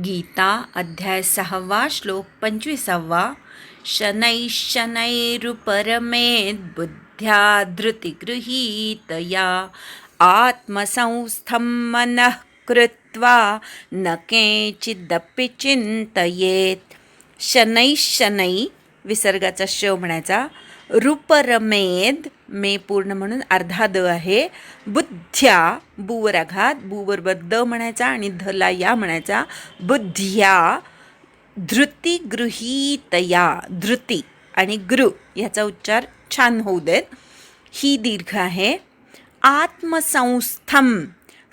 गीता अध्याय 6 श्लोक 25. शनैः शनैरुपरमेद् बुद्ध्या धृतिगृहीतया आत्मसंस्थं मनः कृत्वा न केचिदपि चिंतयेत. शनैः शनैः विसर्गाचा श म्हणायचा. रूपरमेद मे पूर्ण म्हणून अर्धा द आहे. बुद्ध्या बुवर आघात, बुबरोबर द म्हणायचा आणि धला या म्हणायचा. बुद्ध्या धृतिगृहीतया, धृती आणि गृ याचा उच्चार छान होऊ देत. ही दीर्घ आहे. आत्मसंस्थम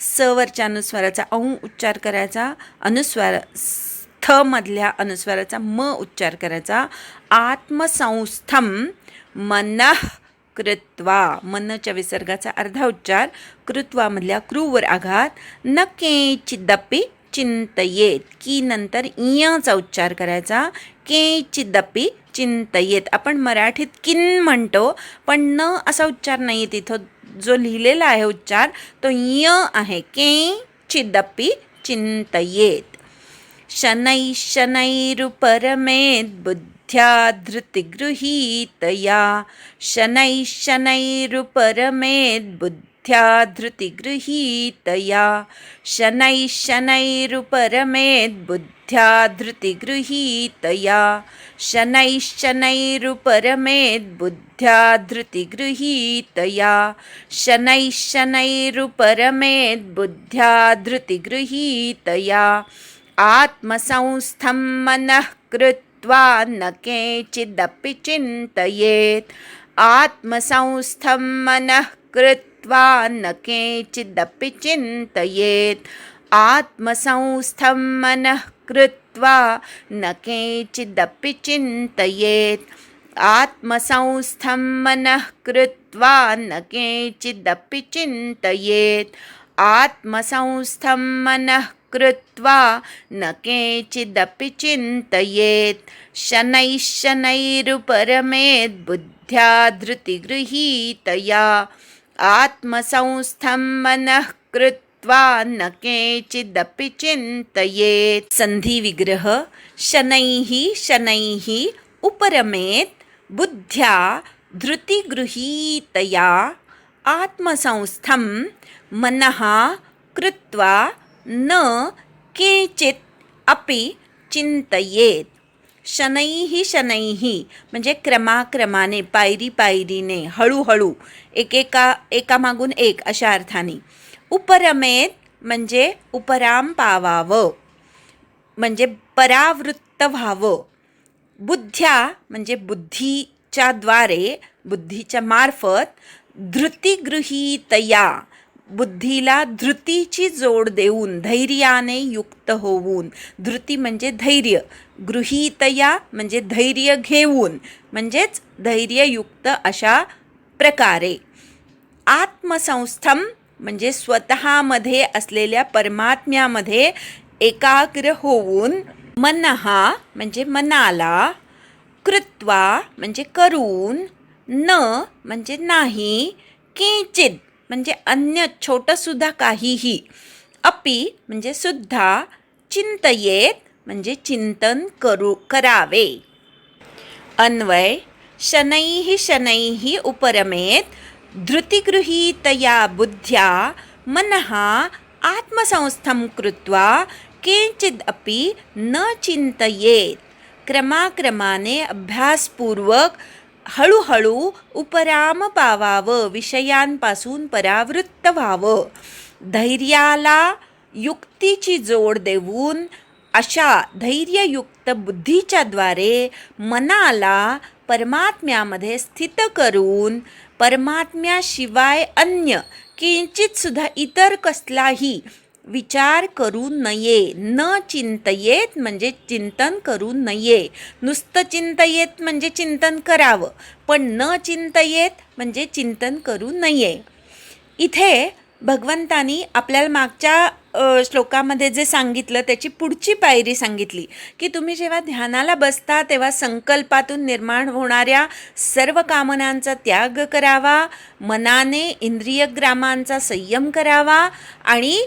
सवरच्या अनुस्वाराचा उच्चार करायचा. अनुस्वार थ मधल्या अनुस्वाराचा म उच्चार करायचा. आत्मसंस्थम मनः कृत्वा, मनच्या विसर्गाचा अर्धा उच्चार, कृत्वा मधल्या क्रूवर आघात. न केचिदपि चिंतयेत, की नंतर इयाचा उच्चार करायचा. केचिदपि चिंतयेत. आपण मराठीत किन म्हणतो पण न असा उच्चार नाही आहे. तिथं जो लिहिलेला आहे उच्चार तो य आहे. केचिदपि चिंतयेत. शनैः शनैरुपरमेद् बुद्ध्या धृतिगृहीतया. शनैः शनैरुपरमेद् बुद्ध्या धृतिगृहीतया. शनैः शनैरुपरमेद् बुद्ध्या धृतिगृहीतया. शनैः शनैरुपरमेद् बुद्ध्या धृतिगृहीतया. शनैः शनैरुपरमेद् बुद्ध्या धृतिगृहीतया. आत्मसंस्थं मनः कृत्वा न केचिदपि चिंतयेत. आत्मसंस्थं मनः कृत्वा न केचिदपि चिंतयेत. आत्मसंस्थं मनः कृत्वा न केचिदपि चिंतयेत. आत्मसंस्थं मनः कृत्वा न केचिदपि चिंतयेत. आत्मसंस्थं मनः कृत्वा न केचिदपि चिंतयेत. शनैः शनैरुपरमेद् बुद्ध्या धृतिगृहीतया. आत्मसंस्थं मनः कृत्वा न केचिदपि चिंतयेत. संधी विग्रह. शनैः शनैः उपरमेत् बुद्ध्या धृतिगृहीतया. आत्मसंस्थं मनः कृत्वा न केचित् अपि चिंतयेत. शनैः शनैः म्हणजे क्रमाक्रमाने, पायरी पायरीने, हळूहळू, एकामागून एक अशा अर्थाने. उपरमेत म्हणजे उपराम पावावं, म्हणजे परावृत्त व्हावं. बुद्ध्या म्हणजे बुद्धीच्या द्वारे, बुद्धीच्या मार्फत. धृतिगृहीतया बुद्धीला धृतीची जोड देऊन, धैर्याने युक्त होऊन. धृती म्हणजे धैर्य, गृहीतया म्हणजे धैर्य घेऊन, म्हणजेच धैर्ययुक्त अशा प्रकारे. आत्मसंस्थम म्हणजे स्वतःमध्ये असलेल्या परमात्म्यामध्ये एकाग्र होऊन. मनहा म्हणजे मनाला. कृत्वा म्हणजे करून. न म्हणजे नाही. केचित म्हणजे अन्य छोटंसुद्धा काहीही. अपि म्हणजे सुद्धा. चिंतयेत म्हणजे चिंतन करावे. अन्वय. शनैः शनैः उपरमेत् धृतिगृहीतया बुद्ध्या मनः आत्मसंस्थं कृत्वा केचिदपि न चिंतयेत. क्रमाक्रमाने अभ्यासपूर्वक हळूहळू उपराम पावावं, विषयांपासून परावृत्त व्हावं. धैर्याला युक्तीची जोड देऊन अशा धैर्ययुक्त बुद्धीच्या द्वारे मनाला परमात्म्यामध्ये स्थित करून परमात्म्याशिवाय अन्य किंचितसुद्धा इतर कसलाही विचार करू नये. न चिंतयेत म्हणजे चिंतन करू नये. नुसतं चिंतयेत म्हणजे चिंतन करावं, पण न चिंतयेत म्हणजे चिंतन करू नये. इथे भगवंतानी आपल्याला मागच्या श्लोकामध्ये जे सांगितलं त्याची पुढची पायरी सांगितली की तुम्ही जेव्हा ध्यानाला बसता तेव्हा संकल्पातून निर्माण होणाऱ्या सर्व कामनांचा त्याग करावा, मनाने इंद्रियग्रामांचा संयम करावा आणि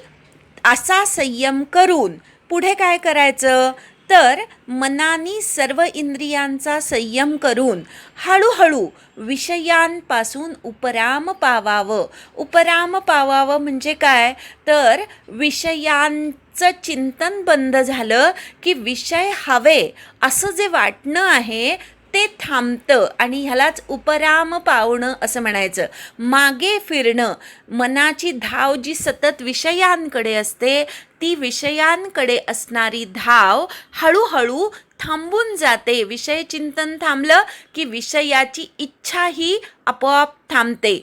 असा संयम करून पुढे काय करायचं तर मनाने सर्व इंद्रियांचा संयम करून हळूहळू विषयांपासून उपराम पावावं. उपराम पावावं म्हणजे काय तर विषयांचं चिंतन बंद झालं की विषय हवे असं जे वाटणं आहे ते थांबतं आणि ह्यालाच उपराम पावणं असं म्हणायचं. मागे फिरणं, मनाची धाव जी सतत विषयांकडे असते ती विषयांकडे असणारी धाव हळूहळू थांबून जाते. विषय चिंतन थांबलं की विषयाची इच्छा ही आपोआप थांबते.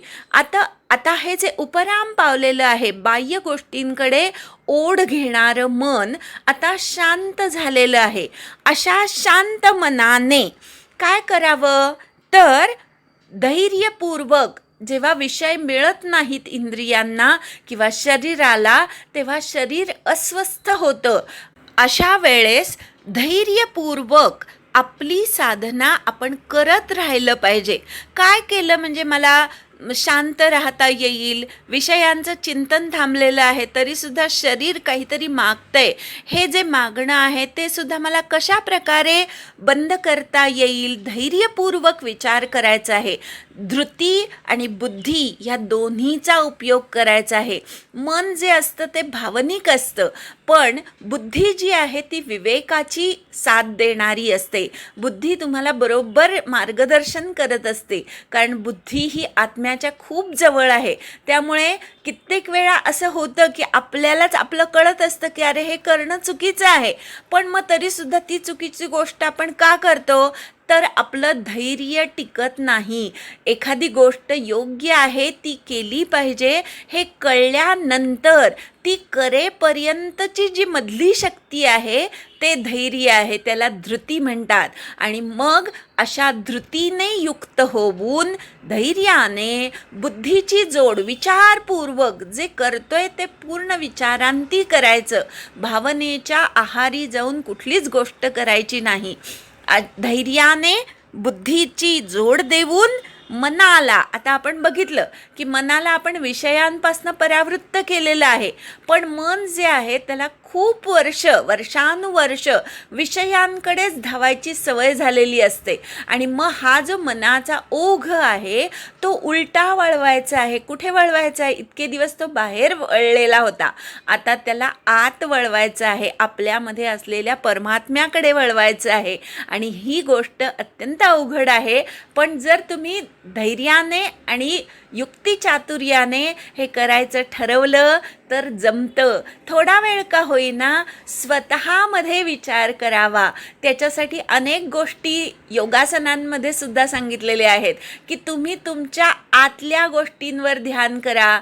आता हे जे उपराम पावलेलं आहे, बाह्य गोष्टींकडे ओढ घेणारं मन आता शांत झालेलं आहे. अशा शांत मनाने काय करावं तर धैर्यपूर्वक जेव्हा विषय मिळत नाहीत इंद्रियांना किंवा शरीराला, तेव्हा शरीर अस्वस्थ होतं. अशा वेळेस धैर्यपूर्वक आपली साधना आपण करत राहिलं पाहिजे. काय केलं म्हणजे मला शांत राहता येईल, विषयांचं चिंतन थांबलेलं आहे तरीसुद्धा शरीर काहीतरी मागतंय, हे जे मागणं आहे ते सुद्धा मला कशा प्रकारे बंद करता येईल, धैर्यपूर्वक विचार करायचा आहे. धृती आणि बुद्धी या दोन्हीचा उपयोग करायचा आहे. मन जे असतं ते भावनिक असतं, पण बुद्धी जी आहे ती विवेकाची साथ देणारी असते. बुद्धी तुम्हाला बरोबर मार्गदर्शन करत असते, कारण बुद्धी ही आत्म्याच्या खूप जवळ आहे. त्यामुळे कित्येक वेळा असं होतं की आपल्यालाच आपलं कळत असतं की अरे हे करणं चुकीचं आहे, पण मग तरीसुद्धा ती चुकीची गोष्ट आपण का करतो तर आपलं धैर्य टिकत नाही. एखादी गोष्ट योग्य आहे ती केली पाहिजे हे कळल्यानंतर ती करेपर्यंतची जी मधली शक्ती आहे ते धैर्य आहे, त्याला धृती म्हणतात. आणि मग अशा धृतीने युक्त होऊन धैर्याने बुद्धीची जोड विचारपूर्वक जे करतोय ते पूर्ण विचारांती करायचं. भावनेच्या आहारी जाऊन कुठलीच गोष्ट करायची नाही. धैर्याने बुद्धीची जोड देऊन मनाला, आता आपण बघितलं की मनाला आपण विषयांपासून परावृत्त केलेलं आहे, पण मन जे आहे त्याला खूप वर्षानुवर्ष विषयांकडेच धावायची सवय झालेली असते. आणि मग हा जो मनाचा ओघ आहे तो उलटा वळवायचा आहे. कुठे वळवायचा आहे? इतके दिवस तो बाहेर वळलेला होता, आता त्याला आत वळवायचं आहे, आपल्यामध्ये असलेल्या परमात्म्याकडे वळवायचं आहे. आणि ही गोष्ट अत्यंत अवघड आहे, पण जर तुम्ही धैर्याने आणि युक्तिचातुर्याने हे करायचं ठरवलं तर जमतं. थोडा वेळ का होईना स्वतःमध्ये विचार करावा. त्याच्यासाठी अनेक गोष्टी योगासनांमध्ये सुद्धा सांगितलेल्या आहेत की तुम्ही तुमच्या आतल्या गोष्टींवर ध्यान करा.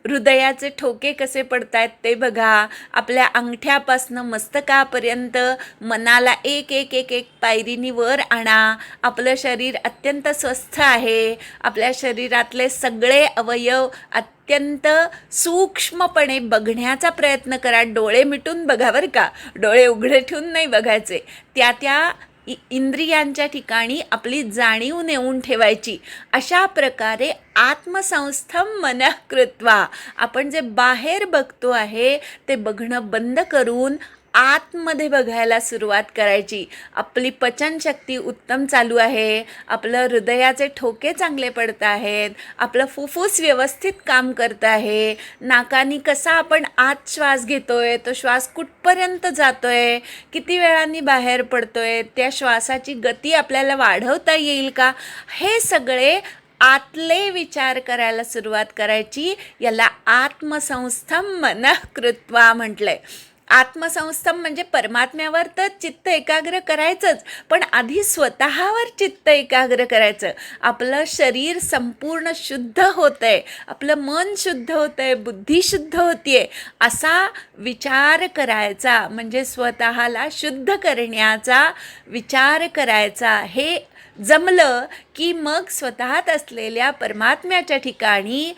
हृदयाचे ठोके कसे पडतायत ते बघा. आपल्या अंगठ्यापासनं मस्तकापर्यंत मनाला एक एक एक एक पायरीनी वर आणा. आपलं शरीर अत्यंत स्वस्थ आहे. आपल्या शरीरातले सगळे अवयव अत्यंत सूक्ष्मपणे बघण्याचा प्रयत्न करा. डोळे मिटून बघा बरं का, डोळे उघडे ठेवून नाही बघायचे. त्या इंद्रियांच्या ठिकाणी आपली जाणीव नेऊन ठेवायची. अशा प्रकारे आत्मसंस्थम मनः कृत्वा आपण जे बाहेर बघतो आहे ते बघणं बंद करून आतमध्ये बघायला सुरुवात करायची. आपली पचनशक्ती उत्तम चालू आहे, आपलं हृदयाचे ठोके चांगले पडत आहेत, आपलं फुफ्फुस व्यवस्थित काम करत आहे, नाकानी कसा आपण आत श्वास घेतोय, तो श्वास कुठपर्यंत जातोय, किती वेळांनी बाहेर पडतोय, त्या श्वासाची गती आपल्याला वाढवता येईल का, हे सगळे आतले विचार करायला सुरुवात करायची. याला आत्मसंस्थम मनः कृत्वा म्हटलंय. आत्मसंस्थम म्हणजे परमात्म्यावर तर चित्त एकाग्र करायचंच, पण आधी स्वतःवर चित्त एकाग्र करायचं. आपलं शरीर संपूर्ण शुद्ध होतंय, आपलं मन शुद्ध होतंय, बुद्धी शुद्ध होतीये असा विचार करायचा. म्हणजे स्वतःला शुद्ध करण्याचा विचार करायचा. हे जमलं की मग स्वतःत असलेल्या परमात्म्याच्या ठिकाणी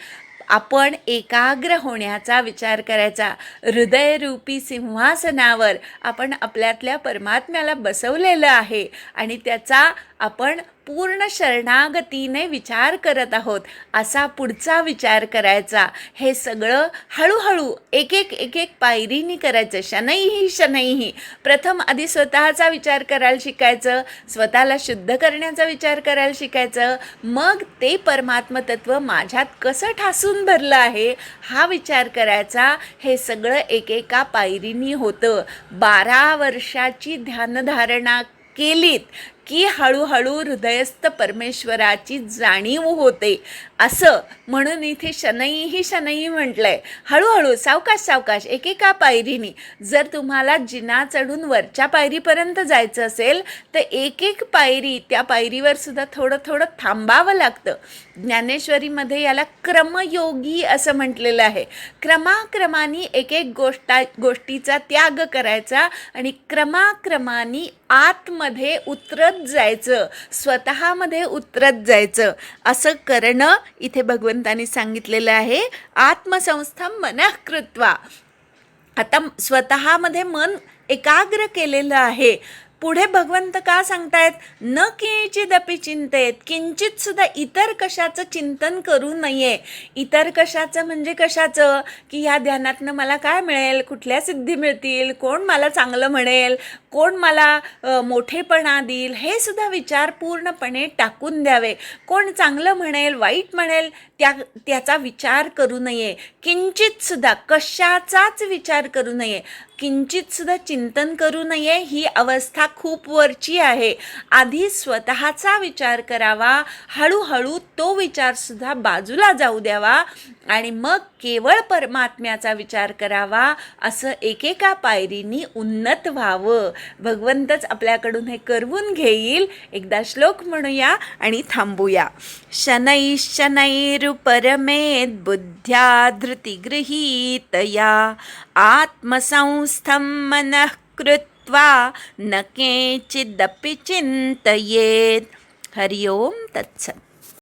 आपण एकाग्र होण्याचा विचार करायचा. हृदयरूपी सिंहासनावर आपण आपल्यातल्या परमात्म्याला बसवलेलं आहे आणि त्याचा आपण पूर्ण शरणागतीने विचार करत आहोत असा पुढचा विचार करायचा. हे सगळं हळूहळू एक एक पायरीनी करायचं. शनैही प्रथम आधी स्वतःचा विचार करायला शिकायचं, स्वतःला शुद्ध करण्याचा विचार करायला शिकायचं, मग ते परमात्म तत्व माझ्यात कसं ठासून भरलं आहे हा विचार करायचा. हे सगळं एकेका पायरीनी होतं. 12 वर्षाची ध्यानधारणा केलीत की हळूहळू हृदयस्थ परमेश्वराची जाणीव होते. असं म्हणून इथे शनैही म्हटलंय. हळूहळू सावकाश एकेका पायरीनी. जर तुम्हाला जिना चढून वरच्या पायरीपर्यंत जायचं असेल तर एक पायरी, त्या पायरीवर सुद्धा थोडं थांबावं लागतं. ज्ञानेश्वरीमध्ये याला क्रमयोगी असं म्हटलेलं आहे. क्रमाक्रमाने एक गोष्टीचा त्याग करायचा आणि क्रमाक्रमाने आतमध्ये उतरत जायचं, स्वतःमध्ये उतरत जायचं. असं करणं इथे भगवंतांनी सांगितलेलं आहे. आत्मसंस्थम मनः कृत्वा. आता स्वतःमध्ये मन एकाग्र केलेलं आहे. पुढे भगवंत का सांगतायत? न किंचिदपि चिंतेत. किंचित सुद्धा इतर कशाचं चिंतन करू नये. इतर कशाचं म्हणजे कशाचं? की ह्या ध्यानातनं मला काय मिळेल, कुठल्या सिद्धी मिळतील, कोण मला चांगलं म्हणेल, कोण मला मोठेपणा देईल, हे सुद्धा विचार पूर्णपणे टाकून द्यावे. कोण चांगलं म्हणेल, वाईट म्हणेल, त्याचा विचार करू नये. किंचित सुद्धा कशाचाच विचार करू नये. किंचित सुद्धा चिंतन करू नये. ही अवस्था खूप वरची आहे. आधी स्वतःचा विचार करावा, हळूहळू तो विचारसुद्धा बाजूला जाऊ द्यावा आणि मग केवळ परमात्म्याचा विचार करावा. असं एकेका पायरीनी उन्नत व्हावं. भगवंतच आपल्याकडून हे करवून घेईल. एकदा श्लोक म्हणूया आणि थांबूया. शनैरुपरमेद बुद्ध्या धृतिगृहीतया आत्मसंस्थं मनः कृत्वा न केचिदपि चिन्तयेत्. हरि ओम तत्सत्.